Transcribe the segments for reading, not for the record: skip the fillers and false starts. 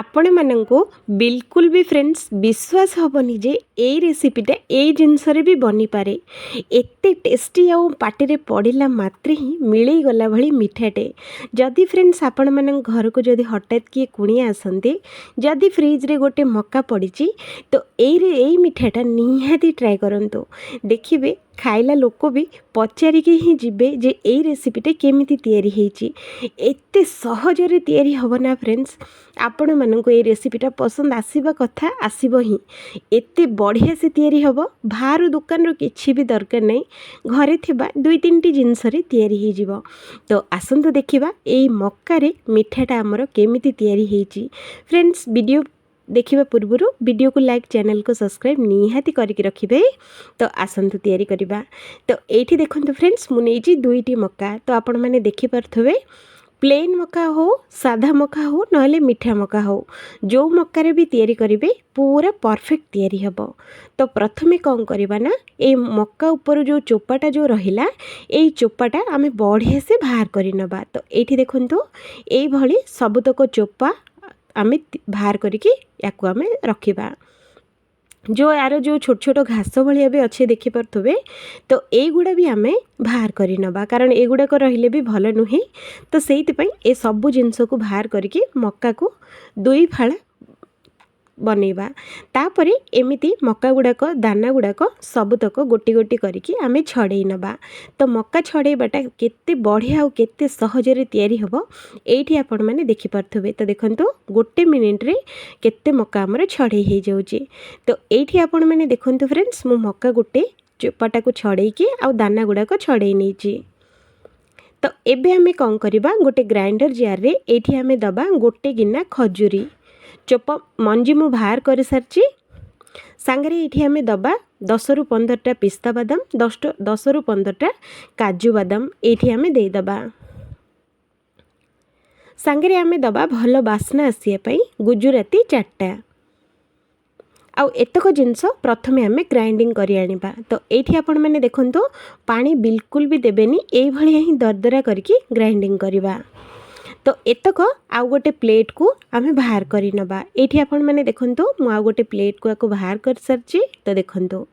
आपण मानंको बिल्कुल भी फ्रेंड्स विश्वास हेनी जे यही रेसिपीटा यही जिनस भी बनी पारे एते टेस्टी आउ पाटे पड़ला मात्रे ही मिली गला भली मिठाटे। जदि फ्रेंड्स आपण मन घर को जदि हठात किए कुणिया आसते जदि फ्रिज रे गोटे मक्का पड़ी तो यही मिठाटा निहाती ट्राए करंतु देखिए खाइला लोक भी पचारिकी ही जीवे जे यही रेसिपीटा केमिति तैयारी हेची। एते सहजरे तैयारी हब ना फ्रेंड्स आपण मानक ये रेसिपीटा पसंद आसीबा कथा आसीबो ही एते बढ़िया से तैयारी हब बाहर दुकान रो किछि भी दरकार नहीं घरे थिबा दुई तीनटी जिनस रे तैयारी हे जिवो। तो आसंतु देखिबा एई मक्का रे मिठाटा हमर केमिति तैयारी हेची। फ्रेंड्स वीडियो देखिबा पूर्वरु वीडियो को लाइक चैनल को सब्सक्राइब निहाती करके रखिबे। तो आसंतु तैयारी करिबा। तो एठी देखंतु फ्रेंड्स मु नेची दुईटी मक्का तो आपण माने देखि परथबे प्लेन मक्का हो साधा मक्का हो नहले मीठा मक्का हो जो मक्का रे भी तैयारी करिबे पूरा परफेक्ट तैयारी हबो। तो प्रथमे कौन करबा ना ए मक्का ऊपर जो चोपाटा जो रहिला ए चोपाटा आमे बढ़िया से बाहर करि नबा। तो एठी देखंतु एई भली सबतक चोपा आमे बाहर करिकि याकु आमे रखिबा। जो यार जो छोट छोट घास भाया भी अच्छे देखिपे तो युड़ा भी आम बाहर कर नबा कारण एगुड़ाक रहिले भी भल नुहे। तो से ए सबू जिनस को बाहर करके मक्का को दुई फाड़ा बनैबा तापरे एमिति मक्का गुड़ाक दाना गुड़ाक सबुतक गोटी गोटी करके आमे छड़े नबा। तो मक्का छड़ेबाटा केते बढ़िया और केते सहजरे तैयारी हबो एठी आपण माने देखि परथबे। तो देखंतु गोटे मिनिट रे केते मक्का हमर छड़े हे जाउची। तो एठी आपण माने देखंतु फ्रेंड्स मु मक्का गोटे चोपाटा को छड़े के आ दाना गुड़ाक छड़े नेची। तो एबे आमे कौन करबा गोटे ग्राइंडर जार रे एठी आमे दबा गोटे गिना खजूरी चोप मंजी मु बाहर कर सारी सांगरे ये आम दबा 10 रु 15टा पिस्ता बादाम 10 रु 15टा काजू बादाम ये आम देदबा। सांगरे आम दबा भल बास्ना आसिया गुजुराती 4टा आउ एतक जिनस प्रथमे आम ग्राइंडिंग करि आनिबा। तो एठी आपण माने देखंतो पानी बिल्कुल भी देबेनी एई भलिया ही दरदरा करके ग्राइंडिंग करिबा। तो एतक आउ गोटे प्लेट को आमे बाहर करि नबा। एठी आपण माने देखंतो मु आउ गोटे प्लेट को आको बाहर कर सरची। तो देखंतो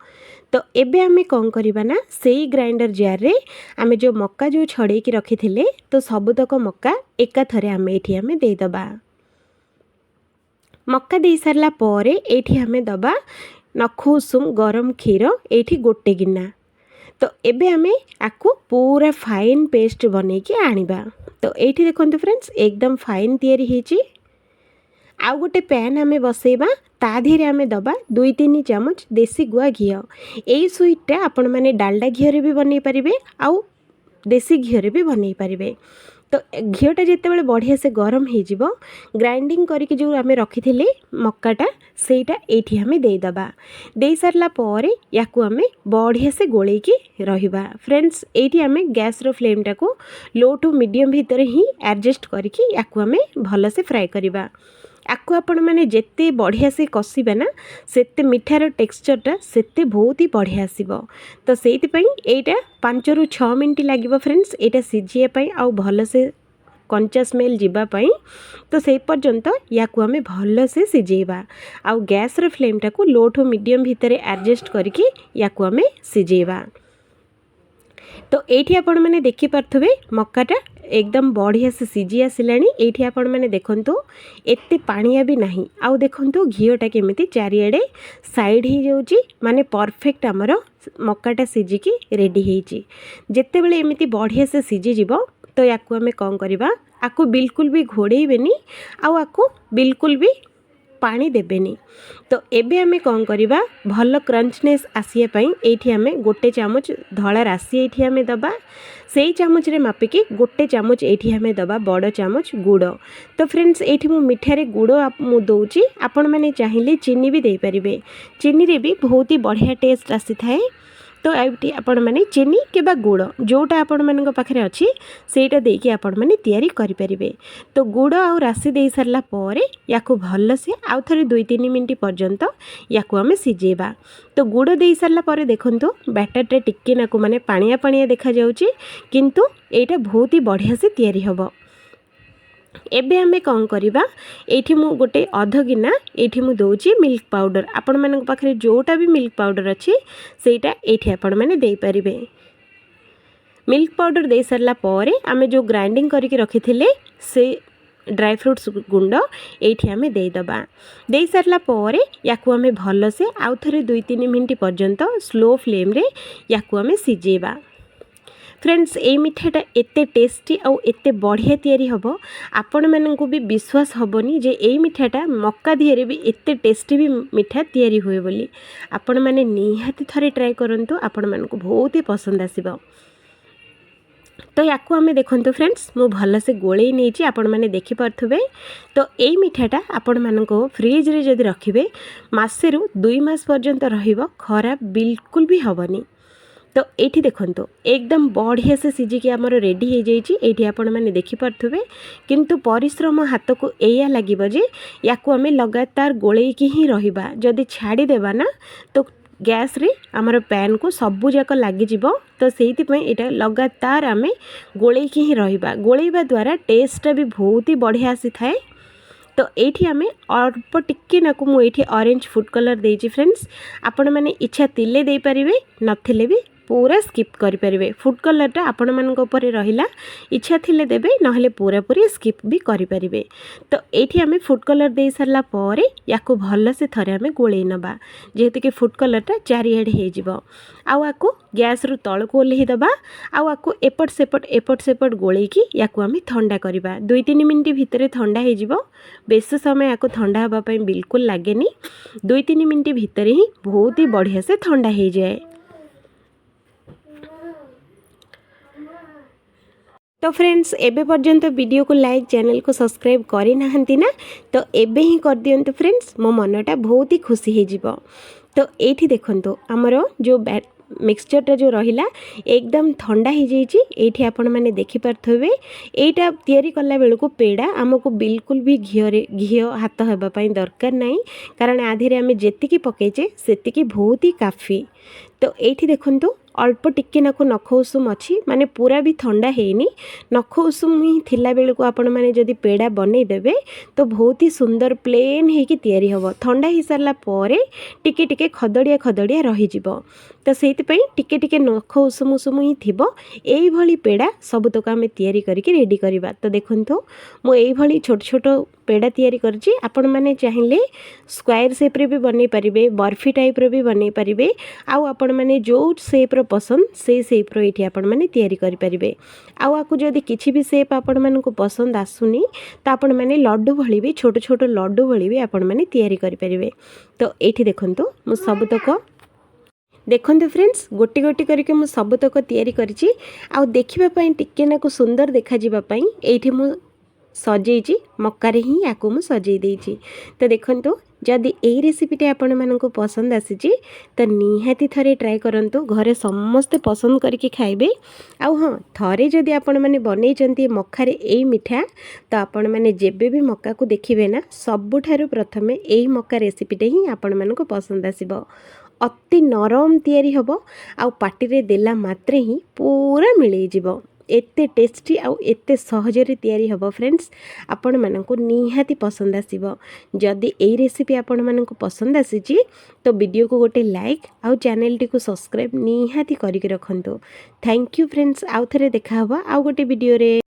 तो एबे आमे कौन करिबा ना सेई ग्राइंडर जार रे आमे जो मक्का जो छड़े की रखी थिले तो सबुतक मक्का एका थरे आमे एठी आमे दे दबा। मक्का दे सारला परे एठी आमे दबा नखुसुम गरम क्षीर एठी गोटे गिना। तो एबे आमे आको पूरा फाइन पेस्ट बने के आनिबा। तो एठी देखंतु फ्रेंड्स एकदम फाइन तैयारी हेची। आउ गोटे पैन आमे बसेबा ता धीरे आमे दबा 2-3 चमच देसी गुआ घी। एई स्वीटटा आपण माने डालडा घी रे भी बनै परिबे आउ देसी घी रे भी बनै परिबे। तो घीटा जिते बढ़िया से गरम हो ग्राइंडिंग करके जो आम रखी थे मक्काटा सेटा एठी आमे देदबा। दे सारला परे याकू आमे बढ़िया से गोले की रहिबा। फ्रेंड्स एठी आमे गैस रो फ्लेम टाको लो टू मीडियम भितर ही एडजस्ट करके याकू आमे भल से फ्राए करिबा। आकु आपण माने जेते बढ़िया से कषिबा ना सेते मिठार टेक्सचरटा सेते बहुत ही बढ़िया आसीबो। तो सेति पई एटा 5 रु 6 मिनिट लागिबो फ्रेंड्स एटा सिझिया पई आउ भल से कंचा स्मेल जीवा पई। तो से पर्यंत याकू आमे भल से सिझेबा आउ गैस रो फ्लेम टाको लो टू मीडियम भितर एडजस्ट करके याकू आमे सिझेबा। तो एठी आपण माने देखि परथबे मक्काटा एकदम बढ़िया से सिझी आसिलानी। एठी आपण माने देखंतु एते पानिया भी नाही आउ देखंतु घीओटा केमिति चारिआडे साइड ही जाउची माने परफेक्ट हमर मक्काटा सिझिकी रेडी हेची। जेते बेले एमिति बढ़िया से सिझी जिवो तो याकू आमे कौन करिबा आकु बिल्कुल भी घोड़ेइबेनी आउ आकु बिल्कुल भी पानी देबेनी। तो एबे आमे कौन करिबा भल क्रंचनेस आसिया पई एठी आमे गोटे चामच धला राशि एठी आमे दबा। सेई चामच रे मापिकी गोटे चामच एठी आमे दबा बड़ चामच गुड़। तो फ्रेंड्स एठी मु मिठारे गुड़ मु दउची आपण माने चाहिए चीनी भी दे परिबे। चीनी रे भी बहुत ही बढ़िया टेस्ट आसी थाए। तो एटी आपण माने चीनी केबा गुड़ जोटा आपण मानक पाखरे अछि सेटा देकी आपण माने तैयारी करि परिबे। तो गुड़ आ राशि दे सारला परे याकू भल से आउ थरे 2-3 मिनिट पर्यंत याकू आमे सिझेबा। तो गुड़ दे सारला परे देखंतु बैटरटा टिक्के नाकू माने पानिया पानिया देखा जाउची किंतु एटा बहुत ही बढ़िया से तैयारी हबो। एबे आमे कौन करिबा एठी मु गोटे अध गिना एठी मु दउची मिल्क पाउडर आपण मानक पाखरे जोटा भी मिल्क पाउडर अछि सेटा एठी आपण माने देई परिबे। मिल्क पाउडर दे सरला परे आमे जो ग्राइंडिंग करके रखिथिले से ड्राई फ्रूट्स गुंड एठी आमे देई दबा। देई सरला परे याकू आमे भलो से आउ थरे 2-3 मिनिट पर्यंत स्लो फ्लेम रे याकू आमे सिजेबा। फ्रेंड्स ए मिठाटा एते टेस्टी आउ एते बढ़िया तैयारी हबो आपण माननकु भी विश्वास हबोनी जे ए मिठाटा मक्का दिहरे भी एते टेस्टी भी मिठा तैयारी होय बोली। आपण माने निहाती थरे ट्राई करंतु आपण मानकु बहुत ही पसंद आसीबो। तो याकू आमे देखंतु फ्रेंड्स मु भल से गोळेई नेची आपण माने देखि पारथुबे। तो ए मिठाटा आपण मानको फ्रिज रे जदि रखिबे मासे रु 2 मास पर्यंत रहिबो खराब बिल्कुल भी हबनी। तो एठी देखंतु एकदम बढ़िया से सिझी कि हमर रेडी हो जाइए। एठी आपण माने देखि पारथुबे किंतु परिश्रम हाथ को एया लागिबो जे याकू आमे लगातार गोळेई कि ही रहिबा। जदि छाड़ी देबा ना तो गैस रे हमर पैन को सबु जाक लागि जिवो। तो सेहिति पय एटा लगातार आमे गोळेई कि ही रहिबा। गोळेइबा द्वारा टेस्ट भी बहुत ही बढ़िया आसी थाए। तो एठी आमे अल्प टिक्के नाकु मु एठी ऑरेंज फूड कलर देइछि फ्रेंड्स। आपण माने इच्छा तिले देई परिबे नथिले भी पूरा स्किप करि परिबे। फूड कलरटा आपण मानक ऊपर रहिला इच्छा थिले देबे नहले पूरा पूरी स्किप भी करि परिबे। तो एठी आमे फूड कलर देई सरला परे याकू भल से थरे आमे गोळेई नबा जेहेतु कि फूड कलरटा चारिआडे हे जिवो। आउ आकू गैस रु तळको ओल्ही दबा। आउ आकू एपट सेपट गोळेई कि याकू आमे ठंडा करिबा। 2-3 मिनिट भितरे ठंडा हे जिवो। बेस समय याकू ठंडा हबा पय बिल्कुल लागेनी। 2-3 मिनिट भितरे ही बहुत ही बढ़िया से ठंडा हे जाए। तो फ्रेंड्स एबे पर्यंत वीडियो को लाइक चैनल को सब्सक्राइब करी नाहंती ना तो एबे ही कर दियंतु फ्रेंड्स मो मनटा बहुत ही खुशी हे जिवो। तो एठी देखंतु हमरो जो मिक्सचरटा जो रहिला एकदम ठंडा हो जाइए। एठी आपण माने देखि पारथबे एटा तयारी कला बेलको पेड़ा हमको बिल्कुल भी घिओ हाथ हेबा पई दरकार नाही कारण आधीरे आमे जेतिकी पकेचे सेतिकी बहुत ही काफी। तो एठी देखंतु अल्प टिक्के नाकु नख उषुम अच्छी माने पूरा भी ठंडा हेनी नख उषुम ही थिला बेलको आपण माने जदि पेड़ा बनै देबे तो बहुत ही सुंदर प्लेन हेकी तयारी हबो। ठंडा ही सरला परे टिके टिके खदड़िया रही जिवो। तो सेति पई टिके टिके नख उषुम उषुम ही थिबो। एई भली पेड़ा सबुतक आमे तयारी करके रेडी करबा। तो देखंतु मु एई भली छोट छोट पेड़ा तयारी करछि। आपण माने चाहिले स्क्वायर शेप रे भी बनै परिबे बर्फी टाइप रे भी बनै परिबे आउ आपण माने जो शेप रो पसंद से शेप रो एठी आपण माने तयारी करि परिबे। आउ आकु जदि किछि भी शेप आपण मानकु पसंद आसुनी तो आपण माने लड्डू भली भी छोट छोट लड्डू भली भी आपण माने तयारी करि परिबे। तो एठी देखंतु मु सबुतक देखंतु फ्रेंड्स गोटी गोटी करके मु सबुतक तयारी करछि। आउ देखिबा पई टिक्के नाकु सुंदर देखा जिबा पई एठी मु सजेइछि मक्का रे ही याकू मु सजेई देइछि। तो देखंतु जदि एई रेसिपीटी आपण मानकु पसंद आसीछि तो निहाती थरे ट्राई करंतु घरे समस्ते पसंद करके खाइबे। आउ हाँ थरे जदि आपण माने बनै चंती मक्का रे एई मिठा तो आपण माने जेबे भी मक्का को देखिबे ना सबुठारु प्रथमे एई मक्का रेसिपीटी ही आपण मानकु पसंद आसीबो। अति नरम तयारी हबो आउ पाटी रे देला मात्रे ही पूरा मिलै जिवो। एते टेस्टी आउ एते सहजरे तयारी हबो फ्रेंड्स आपण मानकु निहाती पसंद आसीबो। जदि एई रेसिपी आपण मानकु पसंद आसीची तो वीडियो को गोटे लाइक आउ चैनल टी को सब्सक्राइब निहाती करिके रखंतु। थैंक यू फ्रेंड्स आउ थरे देखा हबो आउ गोटे वीडियो रे।